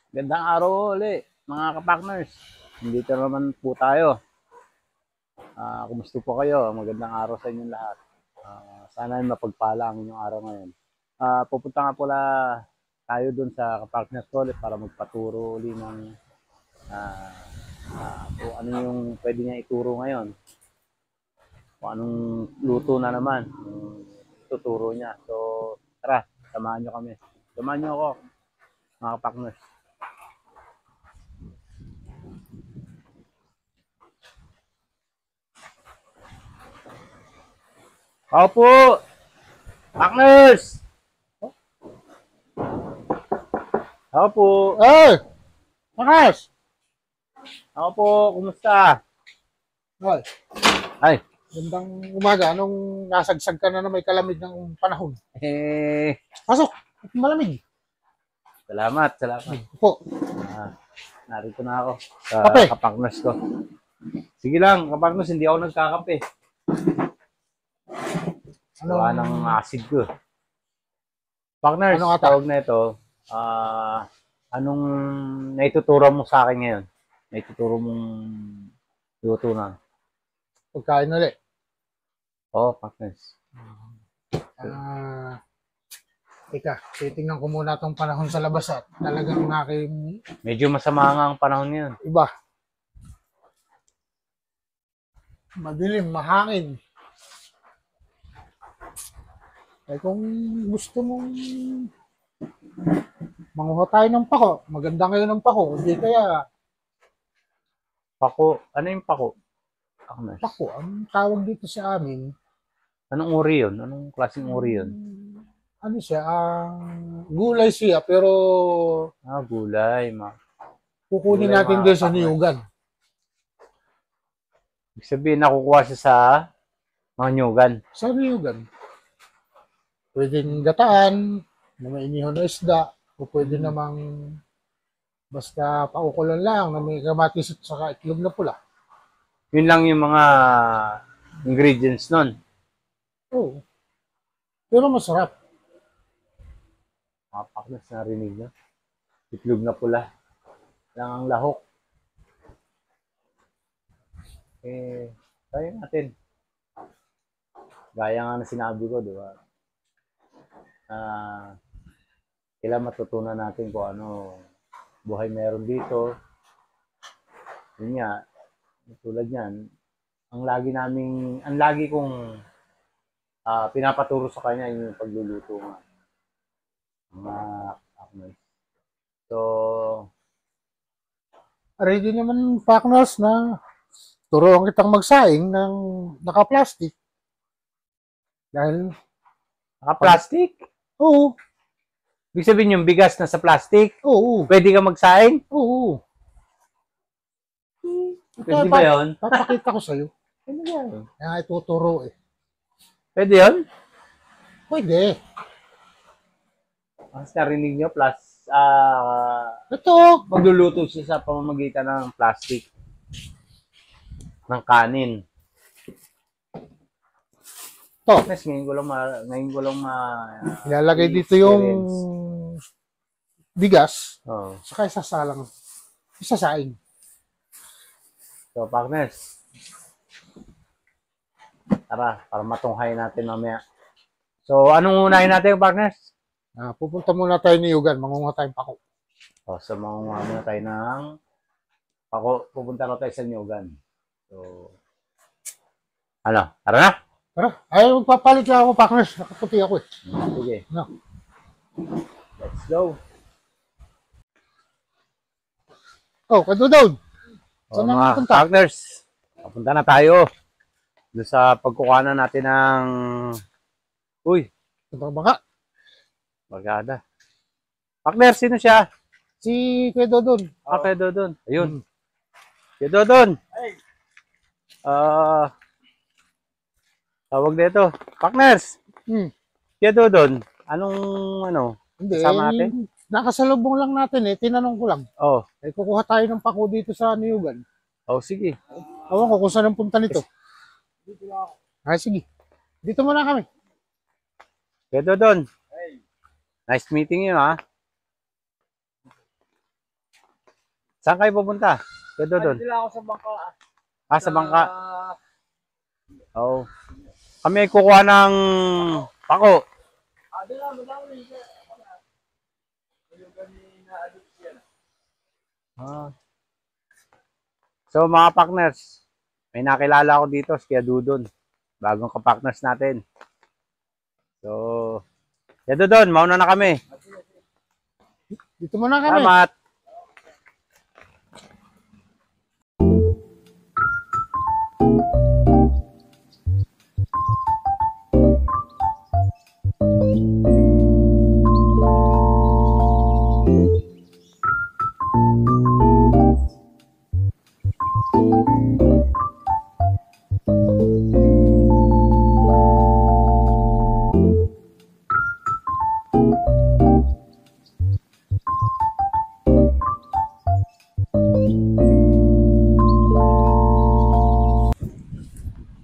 Gandang araw ulit, mga kapartners. Nandito naman po tayo. Kumusta po kayo? Magandang araw sa inyong lahat. Sana ay mapagpala ang inyong araw ngayon. Pupunta nga pala tayo dun sa kapartners ko ulit para magpaturo ulit ng kung ano yung pwede niya ituro ngayon. Kung anong luto na naman yung tuturo niya. So, tara, samahan nyo kami. Samahan nyo ako, mga kapartners. Ako po, partners! Ako po. Eh, Makas! Ako po, kumusta? Hoy, Ay, gandang umaga. Anong nasagsag ka na may kalamig ng panahon? eh, Pasok! Malamig. salamat. Upo. Ah, narito na ako sa Kape. kapagnas ko. Sige lang, kapagnas, hindi ako nagkakape. Gawa ng acid ko. Partners, Ano ata? tawag na ito, anong naituturo mo sa akin ngayon? Naituturo mong luto na. Pagkain ulit. Oo, partners. Teka, titingnan ko muna itong panahon sa labas at talagang aking Medyo masama nga ang panahon ngayon. iba. Madilim, mahangin. Eh kung gusto mong manguha tayo ng pako, maganda ngayon ng pako. Hindi kaya Pako, ano yung pako? Partners. pako, ang tawag dito sa amin, Anong uri yun? Anong klaseng uri yun? ano siya, gulay siya, pero Gulay. kukunin Gulay, natin mga din sa partners. niyugan. Ibig sabihin, nakukuha siya sa mga nyugan. Sa niyugan. Pwedeng gataan, na may inihon na isda, o pwede namang basta paukulan lang na may kamatis at saka itlog na pula. Yun lang yung mga ingredients nun. Oo. Pero masarap. Paklas narinig nyo. Itlog na pula. Lang ang lahok. Tayo natin. Gaya nga na sinabi ko, di ba? Kailangan matutunan natin kung ano buhay meron dito. Yun nga, tulad yan, ang lagi kong pinapaturo sa kanya yung pagluluto nga. Mga partners. So, Ready naman, partners, na turuan kitang magsaing ng naka-plastic. Dahil, naka-plastic? oo, Ibig sabihin yung bigas na sa plastic, oo, pwede ka magsaing? oo. Pwede ba yun? Papakita ko sa'yo. Pwede ba yun? Kaya ituturo eh. Pwede yun? Pwede. Mas narinig nyo, Ito, magluluto siya sa pamamagitan ng plastic ng kanin. to. Mas ngayon ko lang Ilalagay dito yung bigas, Oh. saka isasaing. So, partners, tara, para matunghay natin mamaya. So, anong unahin natin, partners? Pupunta muna tayo ni Yugan, mangunguha tayong pako. So, mangunguha muna tayo ng pupunta na tayo sa Nyogan. So, ano, tara na? Tara, ay magpapalit lang ako, partners. Nakaputi ako eh. Sige. No. Let's go. Oh, kado doon. Saan na Mga punta? partners, papunta na tayo doon sa pagkukuha na natin ng Punta ba ka? Barkada. Partner, sino siya? Si Kuya Dodon. Kay Dodon. Ayun. Kay Dodon. Tawag dito. Partners. Kay Dodon. Anong Hindi, kasama natin? nakasalubong lang natin eh. Tinanong ko lang. Oh. Kukuha tayo ng pako dito sa Niyugan. Oh, sige. Awan ko kung saan ang punta nito. Ay, sige. Dito muna kami. Kay Dodon. Nice meeting you, ha? Saan kayo pupunta? Kaya doon. Sila ako sa bangka. Sa bangka. Oo. Kami ay kukuha ng pako. Doon lang, madami. Yung ganina, adult yan. So mga partners, may nakilala ako dito, si Kuya Dudon. Bagong ka-partners natin. So, Kuya Dudon, mauna na kami. Dito muna kami. Salamat.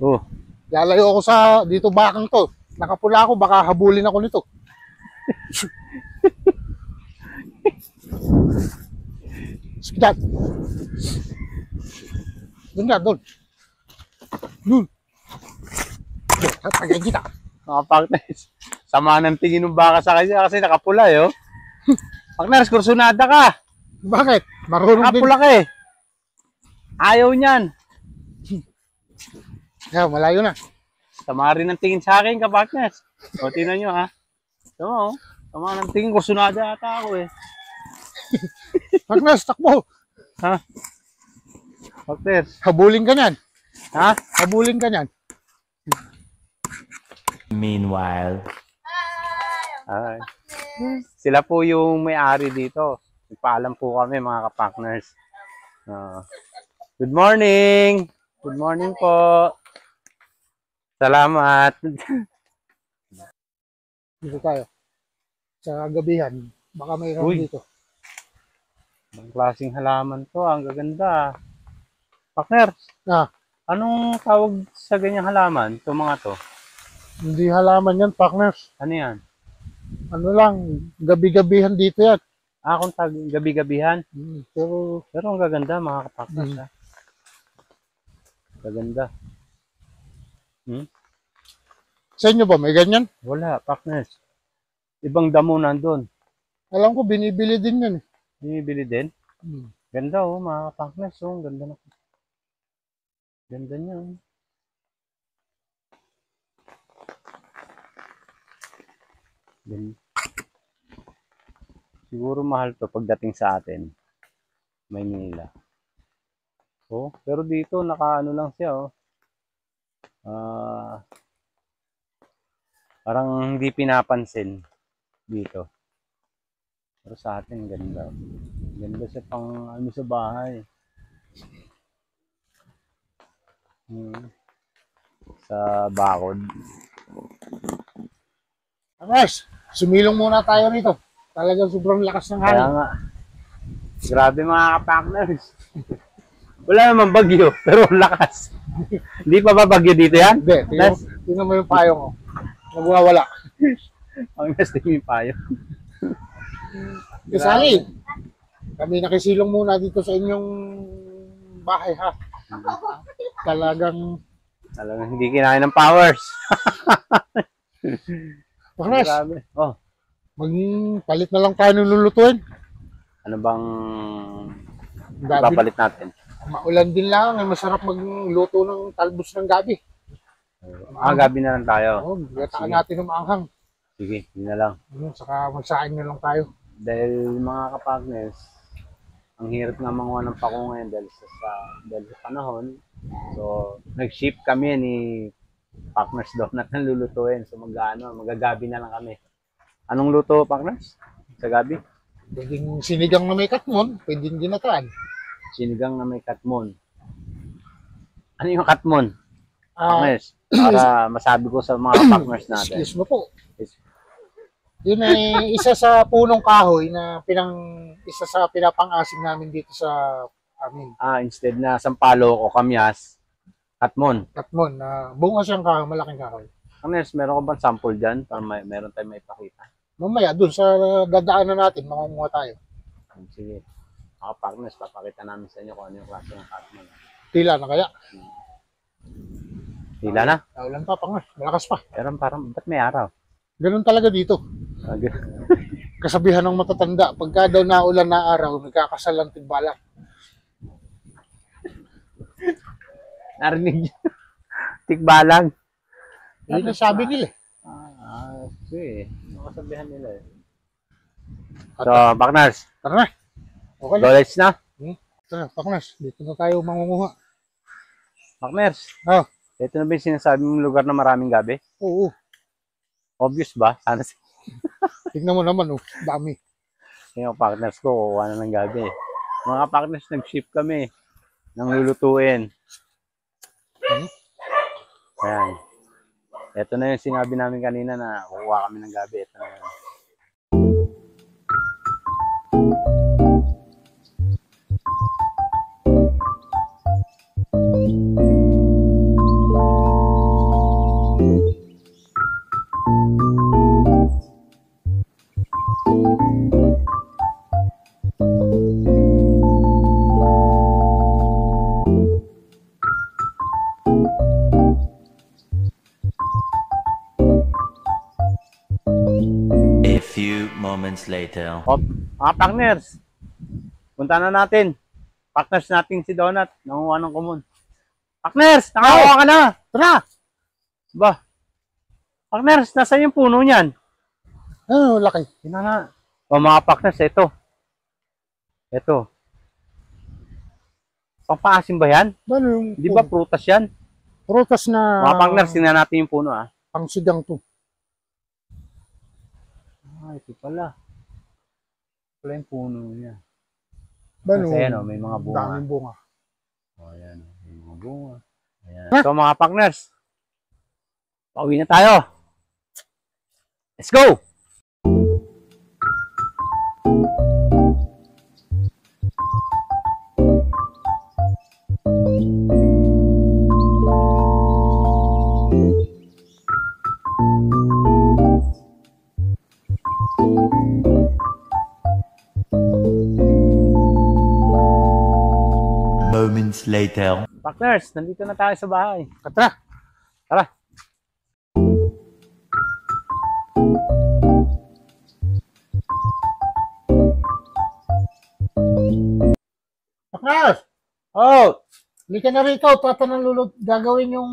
Oh, Lalayo ako sa dito bakang to. Nakapula ako, baka habulin ako nito. Sikat. Doon ka, doon. Doon. Tagay kita. mga partners. Sama ng tingin ng baka sa kanya kasi nakapula eh. Oh. Partners, kursunada ka. Bakit? Marunong din. Nakapula ka eh. Ayaw niyan. Yeah, malayo na. Sama rin ng tingin sa akin, ka-partners. O, tingnan nyo ha. Tama oh. Sama ng tingin, kursunada ata ako eh. Partners, takbo. Ha? Partners. Habulin ka niyan. Ha? Habulin ka niyan. Meanwhile. Ay. Sila po yung may-ari dito. Nagpaalam po kami mga ka-partners. Good morning! Good morning po. Salamat. Dito tayo. Sa gabihan. Baka mayroon Uy. dito. Ang klaseng halaman to. Ang gaganda. Partners, Ah, anong tawag sa ganyang halaman? Ito mga to. hindi halaman yan, partners. Ano yan? Ano lang, gabi-gabihan dito yan. Kung gabi-gabihan. Pero, Pero ang gaganda mga ka-partners. Ha? Gaganda. sa inyo ba, may ganyan? Wala, partners. Ibang damo nandun. Alam ko, binibili din yan. Bumibili din. Hmm. Ganda oh, mga partners. Oh, ganda na. Ganda niya. Oh. Ganda. Siguro mahal to pagdating sa atin. Maynila. Oh, pero dito nakaano lang siya oh. Parang hindi pinapansin dito. Pero sa atin ganda. Ganda siya pang ano sa bahay. Sa bakod. Partners, sumilong muna tayo rito. Talagang sobrang lakas ng Kaya hangin. nga. Grabe mga ka-partners. Wala naman bagyo, pero ang lakas. Hindi pa ba bagyo dito yan? Hindi, tingnan mo yung payo ko. Nagwawala. Ang nasting yung payo. Kasali, kami nakisilong muna dito sa inyong bahay ha. Talagang, Alam, hindi kinain ng powers. Partners, Grabe. Oh, maging palit na lang tayo ng lulutuin. ano bang Gabi, papalit natin? maulan din lang, ay masarap magluto ng talbos ng gabi. Gabi na lang tayo. Oh, gataan natin ng maanghang. Sige, yun na lang. Saka magsaing na lang tayo. Dahil mga ka-partners, ang hirap nga manguha ng pako ngayon dahil sa panahon. So, nag-ship kami ni partners donut na lulutuin. So, magagabi na lang kami. Anong luto, partners? Sa gabi? Pwedeng sinigang na may katmon, pwedeng ginataan. Sinigang na may katmon. Ano yung katmon? Ah, Partners, para masabi ko sa mga partners natin. excuse mo po. Yun ay isa sa punong kahoy na isa sa pinapang-asim namin dito sa amin. Instead na sampalo o kamyas, katmon. Katmon, na bunga siyang kahoy, malaking kahoy. Partners, meron ko bang sample dyan? Para meron tayong maipakita. Mamaya, dun sa dadaanan natin, makunguha tayo. Sige. Mga partners, papakita namin sa inyo kung ano yung klase ng Catman. Tila na kaya. Hila na. Ulan pa, partners. Malakas pa. Pero parang, ba't may araw? Ganun talaga dito. Kasabihan ng matatanda, pagka daw naulan na araw, nagkakasal ang tigbalak. Narinig nyo. Tikbalang. Yun ang sabi nila. Okay. Nakasabihan nila eh. So, partners, Tara na. Okay na. knowledge na. Tara, partners. Dito na tayo mangunguha. Partners, Oh, ito na ba yung sinasabi mong lugar na maraming gabi? oo. Obvious ba? Sana Tignan mo naman, oh. Dami. yung partners ko, kukuha na ng gabi. Mga partners, nag-ship kami ng lulutuin. Ayan. Ito na yung sinabi namin kanina na kukuha kami ng gabi. Ito na yun. A few moments later. O, mga partners, punta na natin. Partners natin si Donut, nanguha ng kumon. Partners, nakakuha ka na. Tara! Ba? Partners, nasaan yung puno niyan? Ano, laki. Tingnan na. O mga partners, ito. Ito. Pangpaasim ba yan? Ano yung Di ba prutas yan? prutas na Mga partners, tingnan natin yung puno ah. pangsigang to? Ito pala. Ito pala yung puno niya. Ano? Kasi ayan, may mga bunga. Daming bunga. O, ayan. May mga bunga. Ayan. So mga partners, pauwi na tayo. Let's go! Moments later. Partners, nandito na tayo sa bahay. Tara! Tara. Partners! Oh! Hindi ka na rito. Gagawin yung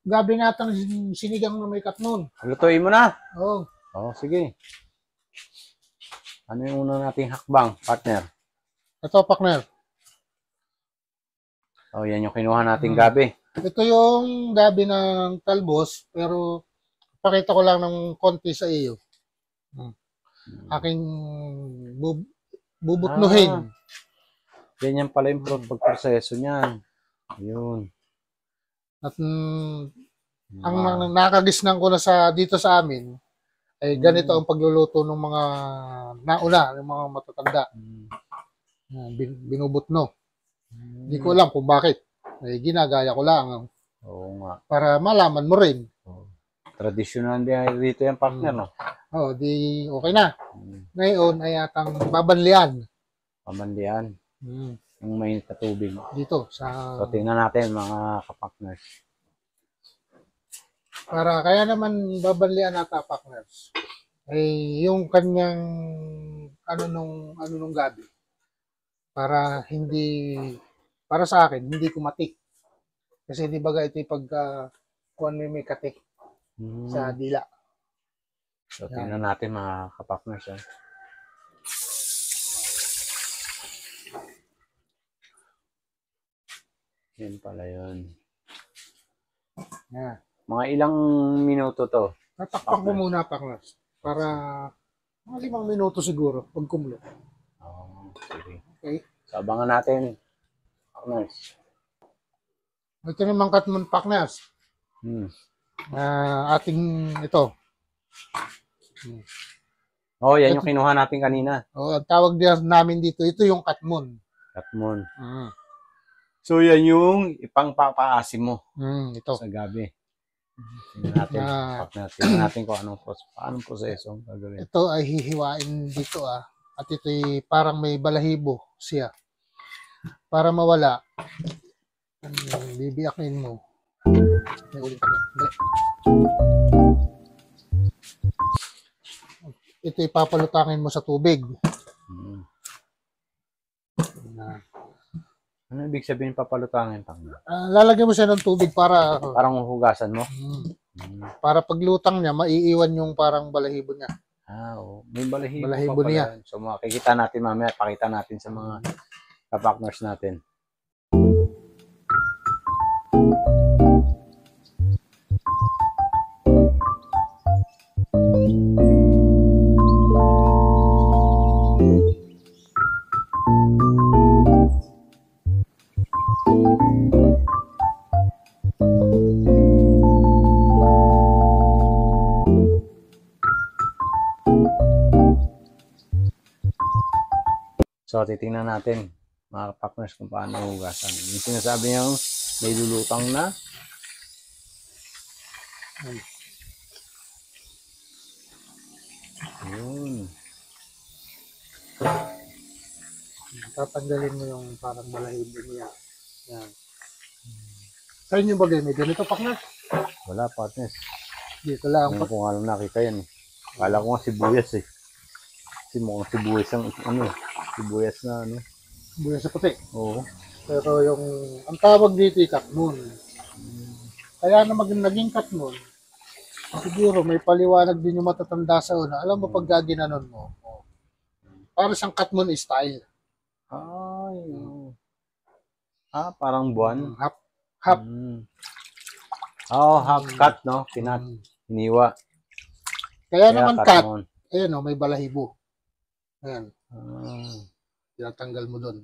gabi natin sinigang na may katnon. Lutuin mo na. Oh, Oh, sige. Ano yung una nating hakbang, partner? ito, partner. Oh, yan yung kinuha nating gabi. Ito yung gabi ng talbos, pero pakita ko lang ng konti sa iyo. Aking bubutnuhin. Ganyan pala yung pagproseso niyan. Yun. At ang nakagisnan ko na dito sa amin, ay ganito ang pagluluto ng mga nauna, ng mga matatanda. Binubutno. Hindi ko alam kung bakit. Ay, ginagaya ko lang Oo nga. para malaman mo rin. Traditional din dito yung partner, no? Oh, di okay na. Ngayon ay atang babanlian. Pamandian. Yung mainit na tubig. Dito sa So, tingnan natin mga kapartners. kaya naman babanlian nata, partners. Ay yung kanyang ano nung gabi. Para sa akin hindi ko matik. Kasi di ba ito pagka kung may katik sa dila. So, tingnan natin mga kapartners. Yan pala yun. Yan. Mga ilang minuto to? Tatakpan ko muna, partners. Para mga 5 minuto siguro pag kumulo. Oh, sige. Okay. So, abangan natin. Partners. Ito naman katmon, partners. Ating ito. Oh, yan yung kinuha natin kanina. Oh, ang tawag namin dito, ito yung katmon. Katmon. So, yan yung ipangpapaasim mo Ito. sa gabi. Tingnan natin. Partner, tingnan natin kung anong proseso ang gagawin. Ito ay hihiwain dito At ito'y parang may balahibo siya. Para mawala, bibiyakin mo. May ulit kami. Ito'y papalutangin mo sa tubig. Hmm. Na, Ano ibig sabihin papalutangin, Partner? lalagyan mo siya ng tubig para Parang huhugasan mo? para paglutang niya, maiiwan yung parang balahibo niya. Oo. May balahibo, Balahibo pa pala niya. yan. So makikita natin mamaya, pakita natin sa mga kapartners natin. So, titingnan natin, mga partners, kung paano hugasan. Yung sinasabi niyang may lulutang na. Yun. Tatanggalin mo yung parang balahibo niya. Yan. Sa inyo ba may ganito, partner? Wala, partners. Dito lang. Ngayon ko nga lang nakita yan. Kala ko nga sibuyas eh. Kasi mukhang sibuyas ang sibuyas na ano. Buya sa puti. Oo. Pero yung, ang tawag dito ay katmon. Kaya na naging katmon, siguro may paliwanag din yung matatanda sa una. Alam mo, pag gaginanon mo, para siyang katmon style. Ay, oo. Parang buwan. Half. Half cut, no? Kinat. Hiniwa. Kaya naman cut, mo. ayan o, may balahibo. Ayan, Ah. tinatanggal mo doon.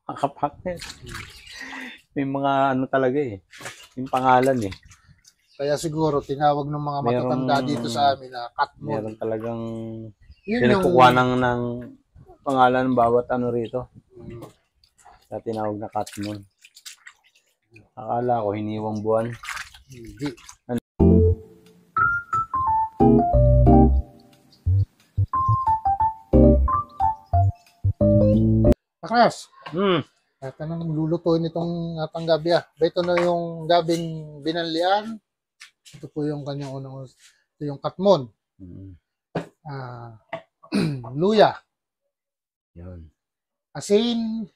Makapaket. May mga ano talaga eh. Yung pangalan eh. Kaya siguro, tinawag ng mga matatanda dito sa amin na katmon. Meron talagang Yun pinagkukuha ng pangalan ng bawat ano rito. Mm. Sa tinawag na katmon. Akala ko hiniwang buwan. Hindi. Pakras, at anong lulutuin itong atang gabi ah? Ito na yung gabing binanlian. Ito po yung kanyang unang, ito yung katmon. Luya, Yun. asin,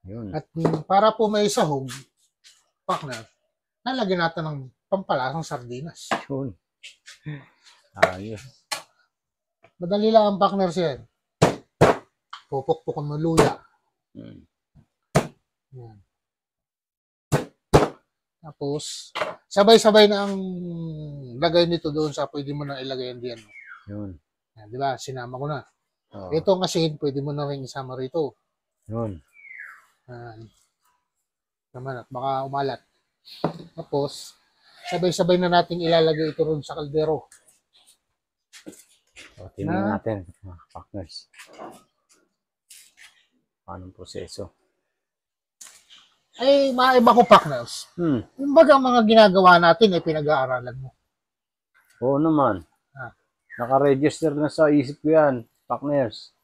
Yun. at para po may sahog, partner, lalagyan natin ng pampalasang sardinas. Yun. Ayos. Madali lang ang partner siya. Pupukpukan mo luya. Yan. Tapos, sabay-sabay na ang lagay nito doon sa pwede mo na ilagay yan diyan. Yun. Yan, di ba? Sinama ko na. Oo. Ito ang asin, pwede mo na rin isama rito. Yun. Naman at baka umalat. Tapos, sabay-sabay na nating ilalagay ito ron sa kaldero. So, tingnan natin, mga partners. Anong proseso? Ay, maiba ko partners. Yung baga mga ginagawa natin ay pinag-aaralan mo. Oo naman. Naka-register na sa isip ko yan, partners.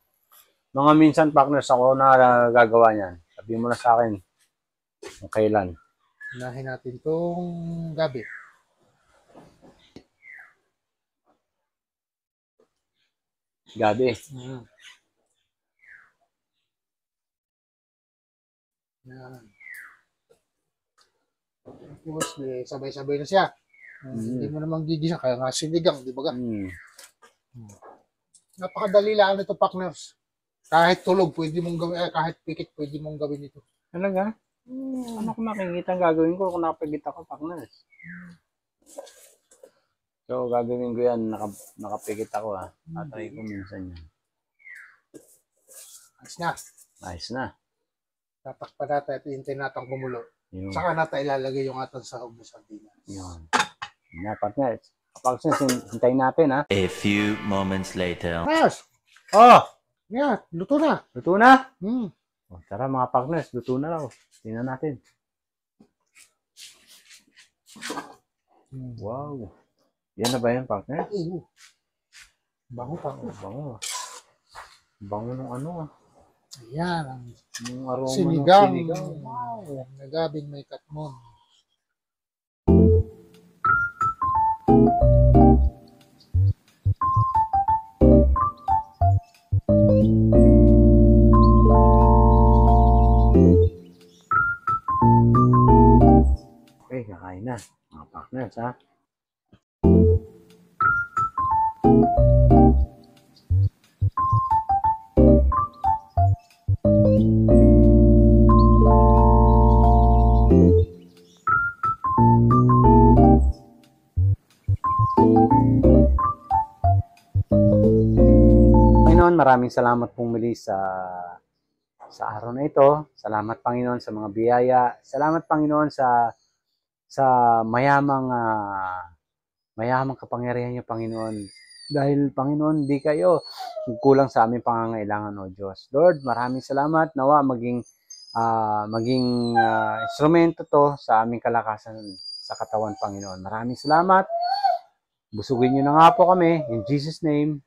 Mga minsan, partners, ako na gagawa niyan. Sabihin mo na sa akin kung kailan. Unahin natin itong gabi. Gabi. Yan. Tapos, sabay-sabay na siya. Hindi mo naman gigisa, kaya nga sinigang, di ba ga? Napakadali lang ito, partners. Kahit tulog, pwede mong gawin, kahit pikit, pwede mong gawin ito. Talaga? Ano kung makikita ang gagawin ko kung nakapagit ako, partners? So, gagawin ko yan, nakapikit ako ha. Tatry ko minsan yan. Ayos na. Ayos na. Tatakpan natin at hintayin natin kumulo. Yun. Saka natin ilalagay yung atang sahog na sardinas. Yun. Yan, partners. Kapag hintayin natin ha. A few moments later. Yes! Oh! Yan, luto na. Luto na? Hmm. Oh, tara mga partners, luto na raw. Tingnan natin. Wow. Yan na ba yan, partner? Oo. Bango pa. Bango. Bango ng ano ah. Ayan, ang Yung aroma ng sinigang. sinigang. Wow, na gabing may katmon. Okay, kakain na. Mga partners ha. Panginoon, maraming salamat pong muli sa araw na ito. Salamat Panginoon sa mga biyaya. Salamat Panginoon sa mayamang kapangyarihan niyo Panginoon. Dahil Panginoon, di kayo kulang sa aming pangangailangan o Diyos. Lord, maraming salamat. Nawa maging instrumento to sa aming kalakasan sa katawan Panginoon. Maraming salamat. Busugin niyo na nga po kami. In Jesus' name,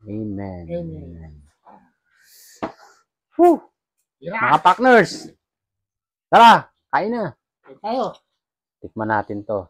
Amen. Amen. Whew! Mga partners, tara, kain na. Tayo. Tikman natin to.